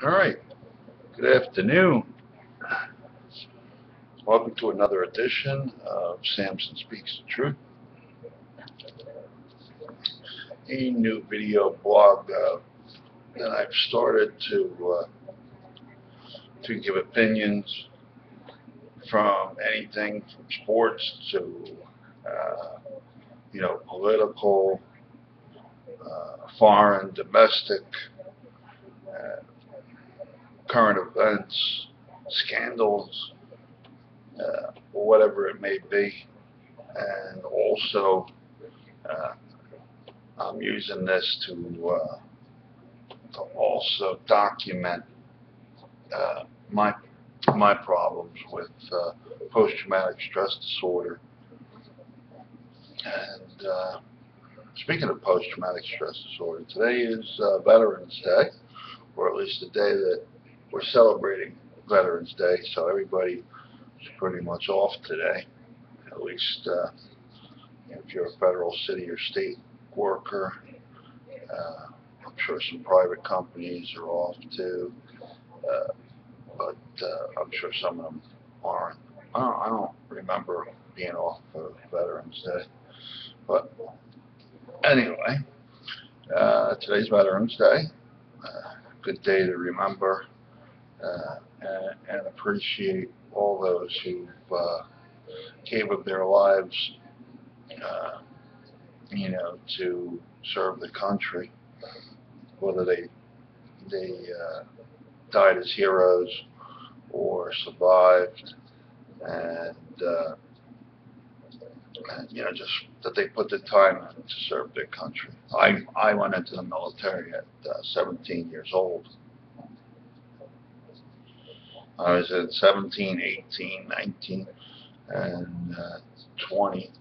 All right. Good afternoon. Welcome to another edition of Samson Speaks the Truth, a new video blog that I've started to give opinions from anything from sports to political, foreign, domestic, uh, current events, scandals, whatever it may be, and also uh, I'm using this to also document uh, my my problems with post-traumatic stress disorder. And speaking of post-traumatic stress disorder, today is Veterans Day, or at least the day that we're celebrating Veterans Day. So everybody is pretty much off today. At least if you're a federal, city, or state worker. I'm sure some private companies are off too. Uh, but I'm sure some of them aren't. I don't remember being off for Veterans Day. But anyway, today's Veterans Day. Good day to remember and appreciate all those who gave up their lives, uh, to serve the country, whether they died as heroes or survived, and just that they put the time in to serve their country. I went into the military at 17 years old. I was at 17, 18, 19, and 20.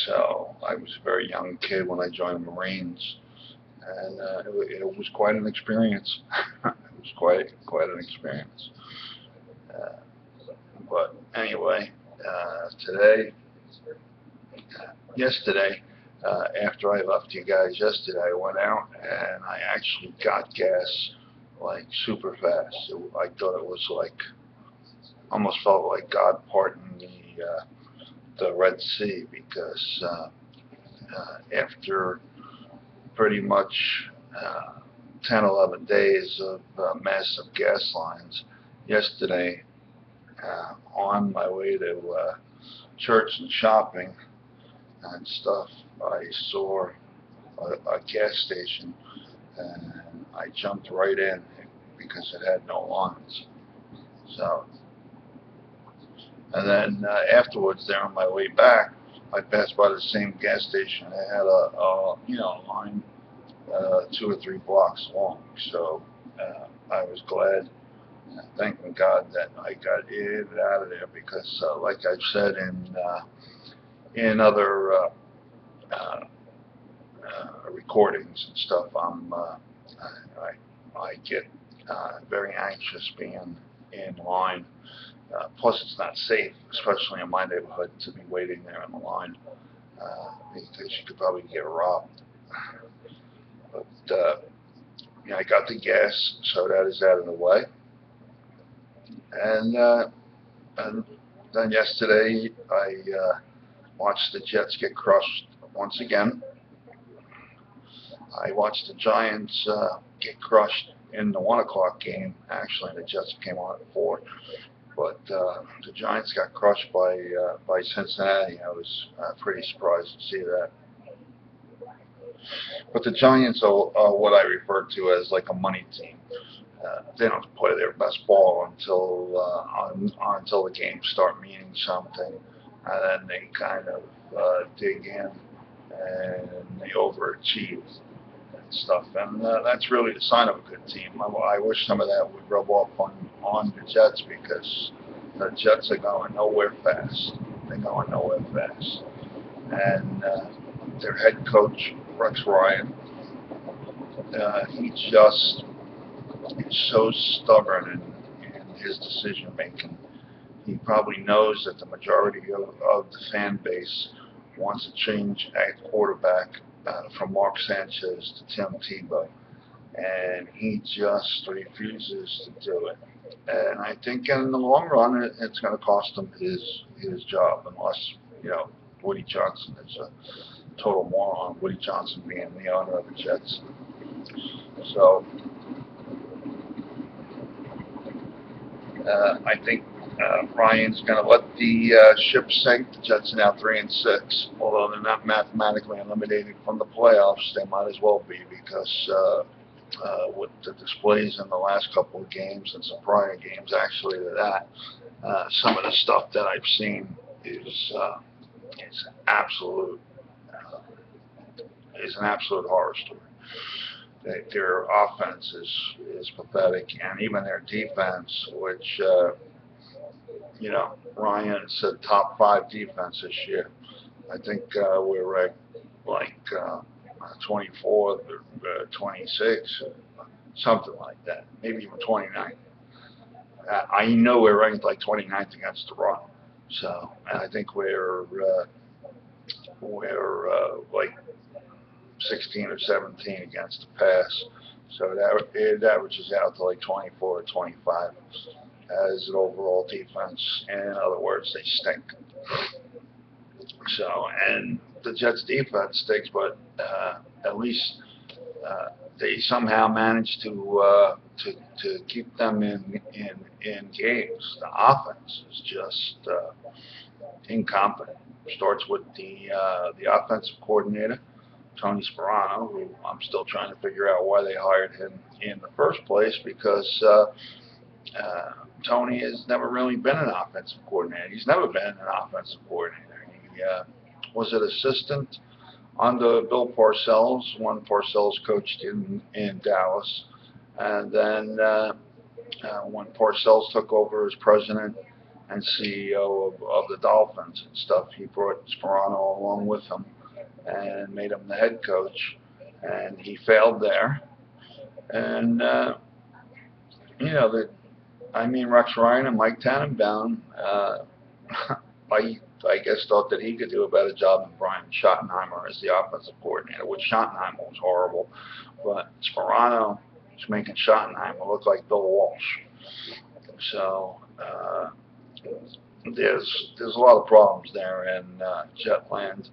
So I was a very young kid when I joined the Marines, and it was quite an experience. It was quite an experience. Uh, but anyway, yesterday, after I left you guys yesterday, I went out and I actually got gas like super fast. I thought it was like almost felt like God parting the Red Sea because after pretty much 10, 11 days of massive gas lines, yesterday on my way to church and shopping and stuff, I saw a gas station and I jumped right in because it had no lines. So, and then afterwards, there on my way back, I passed by the same gas station. It had a line 2 or 3 blocks long. So I was glad, thanking God that I got in and out of there because, like I've said in other uh, recordings and stuff, I get very anxious being in line. Plus, it's not safe, especially in my neighborhood, to be waiting there in the line because you could probably get robbed. But I got the gas, so that is out of the way. And then yesterday, I watched the Jets get crushed once again. I watched the Giants get crushed in the 1 o'clock game. Actually, the Jets came on at 4. But the Giants got crushed by Cincinnati. I was pretty surprised to see that. But the Giants are what I refer to as like a money team. They don't play their best ball until the games start meaning something, and then they kind of dig in and they overachieve and stuff. And that's really the sign of a good team. I wish some of that would rub off on the Jets because the Jets are going nowhere fast. They're going nowhere fast. And their head coach, Rex Ryan, he just is so stubborn in his decision making. He probably knows that the majority of the fan base wants to change at quarterback from Mark Sanchez to Tim Tebow. and he just refuses to do it. And I think in the long run, it's going to cost him his job, unless Woody Johnson is a total moron. Woody Johnson being the owner of the Jets. So I think Ryan's going to let the ship sink. The Jets are now 3-6. Although they're not mathematically eliminated from the playoffs, they might as well be, because with the displays in the last couple of games and some prior games, actually, to that, some of the stuff that I've seen is absolute is an absolute horror story. Their offense is pathetic, and even their defense, which Ryan said top 5 defense this year. I think we're ranked like 24th or 26, something like that, maybe even 29th. I know we're ranked like 29th against the run, so and I think we're like 16 or 17 against the pass. So it averages out to like 24 or 25 as an overall defense. In other words, they stink. So, and the Jets defense stinks, but at least they somehow manage to keep them in games. The offense is just incompetent. Starts with the offensive coordinator, Tony Sparano, who I'm still trying to figure out why they hired him in the first place, because Tony has never really been an offensive coordinator. He's never been an offensive coordinator. He was an assistant under Bill Parcells when Parcells coached in Dallas. And then when Parcells took over as president and CEO of the Dolphins and stuff, he brought Sparano along with him and made him the head coach. And he failed there. And, Rex Ryan and Mike Tannenbaum, I guess thought that he could do a better job than Brian Schottenheimer as the offensive coordinator, which Schottenheimer was horrible. But Sparano is making Schottenheimer look like Bill Walsh. So there's a lot of problems there in Jetland.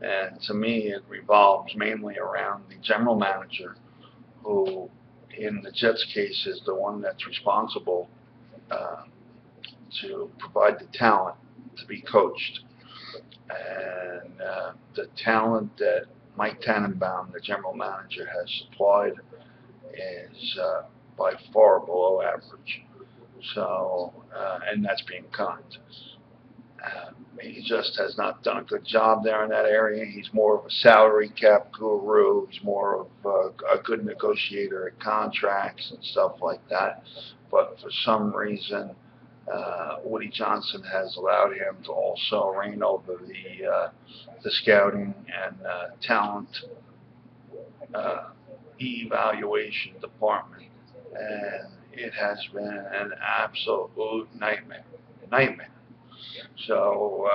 And to me, it revolves mainly around the general manager, who, in the Jets case, is the one that's responsible to provide the talent to be coached. And the talent that Mike Tannenbaum, the general manager, has supplied is by far below average. So, and that's being kind. He just has not done a good job there in that area. He's more of a salary cap guru. He's more of a good negotiator at contracts and stuff like that. But for some reason, Woody Johnson has allowed him to also reign over the scouting and talent evaluation department, and it has been an absolute nightmare. So,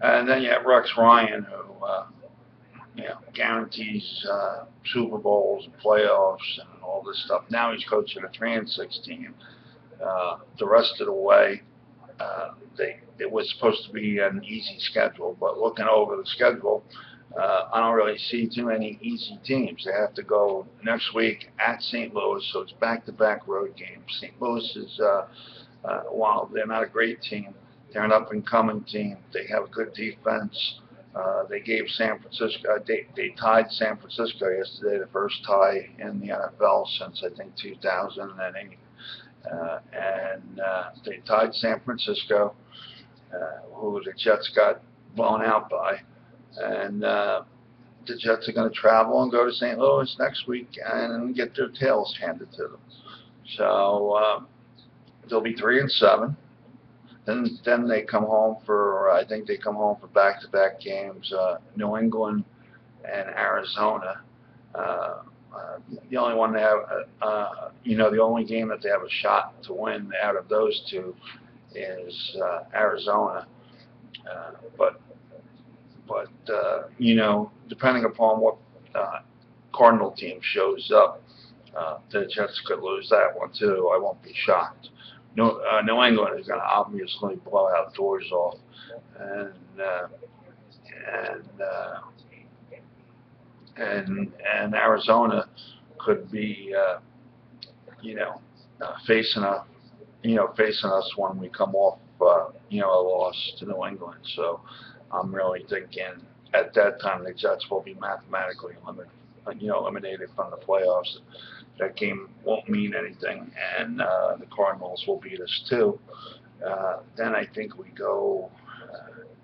and then you have Rex Ryan, who guarantees Super Bowls and playoffs and all this stuff. Now he's coaching a 3-6 team. The rest of the way, it was supposed to be an easy schedule, but looking over the schedule, I don't really see too many easy teams. They have to go next week at St. Louis, so it's back-to-back road games. St. Louis is, while they're not a great team, they're an up-and-coming team. They have a good defense. They gave San Francisco, they tied San Francisco yesterday, the first tie in the NFL since, I think, 2008. And they tied San Francisco, who the Jets got blown out by. And the Jets are going to travel and go to St. Louis next week and get their tails handed to them. So they'll be 3-7. Then they come home for, I think they come home for back-to-back games, New England and Arizona. The only one they have, the only game that they have a shot to win out of those two is Arizona. But depending upon what Cardinal team shows up, the Jets could lose that one too. I won't be shocked. New England is going to obviously blow out doors off, and and uh, and Arizona could be, you know, facing facing us when we come off, a loss to New England. So I'm really thinking at that time the Jets will be mathematically eliminated from the playoffs. That game won't mean anything, and the Cardinals will beat us too. Then I think we go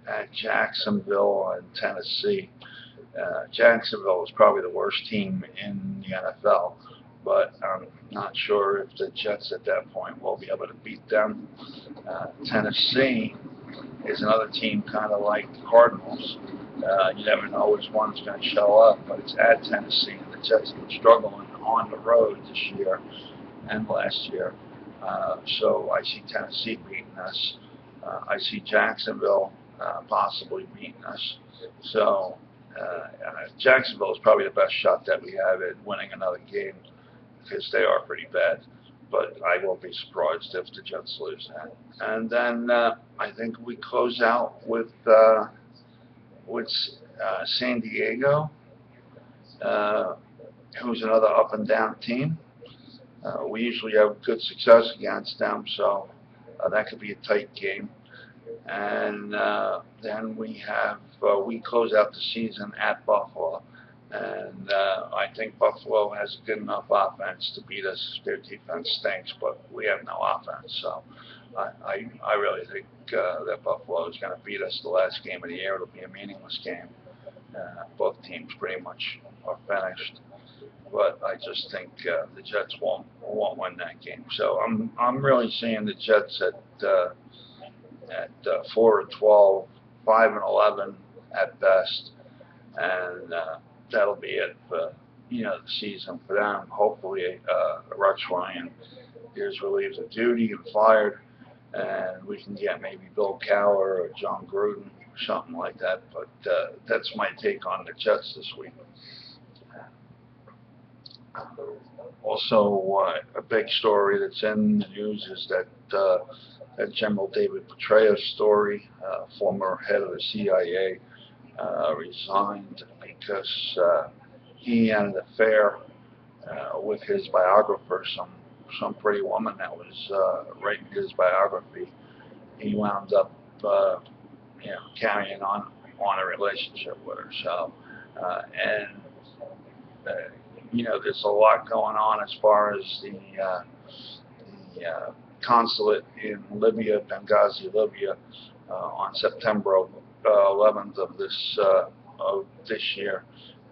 at Jacksonville and Tennessee. Jacksonville is probably the worst team in the NFL, but I'm not sure if the Jets at that point will be able to beat them. Tennessee is another team kind of like the Cardinals. You never know which one's going to show up, but it's at Tennessee, and the Jets have been struggling on the road this year and last year. So I see Tennessee beating us. I see Jacksonville possibly beating us. So Jacksonville is probably the best shot that we have at winning another game because they are pretty bad. But I won't be surprised if the Jets lose that. And then I think we close out with San Diego, who's another up and down team. We usually have good success against them, so that could be a tight game. And then we close out the season at Buffalo, and I think Buffalo has a good enough offense to beat us. Their defense stinks, but we have no offense, so I really think that Buffalo is going to beat us the last game of the year. It'll be a meaningless game. Both teams pretty much are finished, but I just think the Jets won't win that game. So I'm really seeing the Jets at 4-12, 5-11 at best, and that'll be it for the season for them. Hopefully, Rex Ryan is relieved of duty and fired, and we can get maybe Bill Cowher or John Gruden or something like that. But that's my take on the Jets this week. Also, a big story that's in the news is that General David Petraeus story, former head of the CIA, resigned because he had an affair with his biographer, some pretty woman that was writing his biography. He wound up, carrying on a relationship with her. So, there's a lot going on as far as the consulate in Libya, Benghazi, Libya, on September 11th of this year.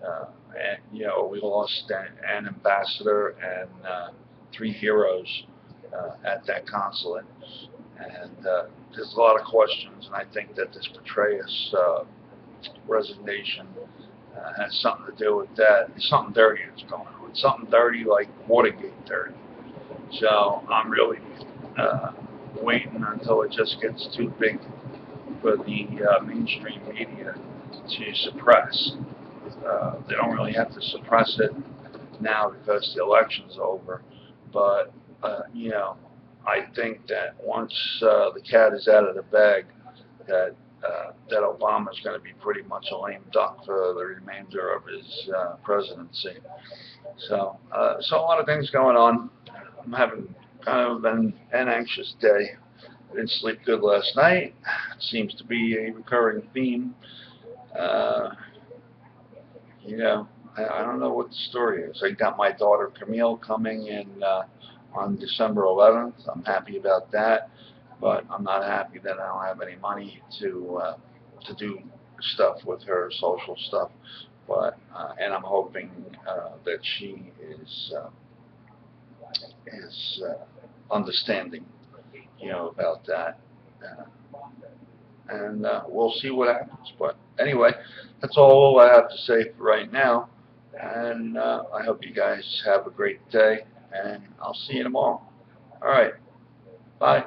And we lost an ambassador and 3 heroes at that consulate. And there's a lot of questions, and I think that this Petraeus resignation has something to do with that. There's something dirty that's going on. It's something dirty like Watergate dirty. So I'm really waiting until it just gets too big for the mainstream media to suppress. They don't really have to suppress it now because the election's over, but I think that once the cat is out of the bag, that Obama's going to be pretty much a lame duck for the remainder of his presidency. So a lot of things going on. I'm having kind of an anxious day. I didn't sleep good last night. It seems to be a recurring theme. I don't know what the story is. I got my daughter Camille coming in on December 11th. I'm happy about that, but I'm not happy that I don't have any money to do stuff with her, social stuff. But and I'm hoping that she is understanding, about that. And we'll see what happens. But anyway, that's all I have to say for right now. And I hope you guys have a great day, and I'll see you tomorrow. All right. Bye.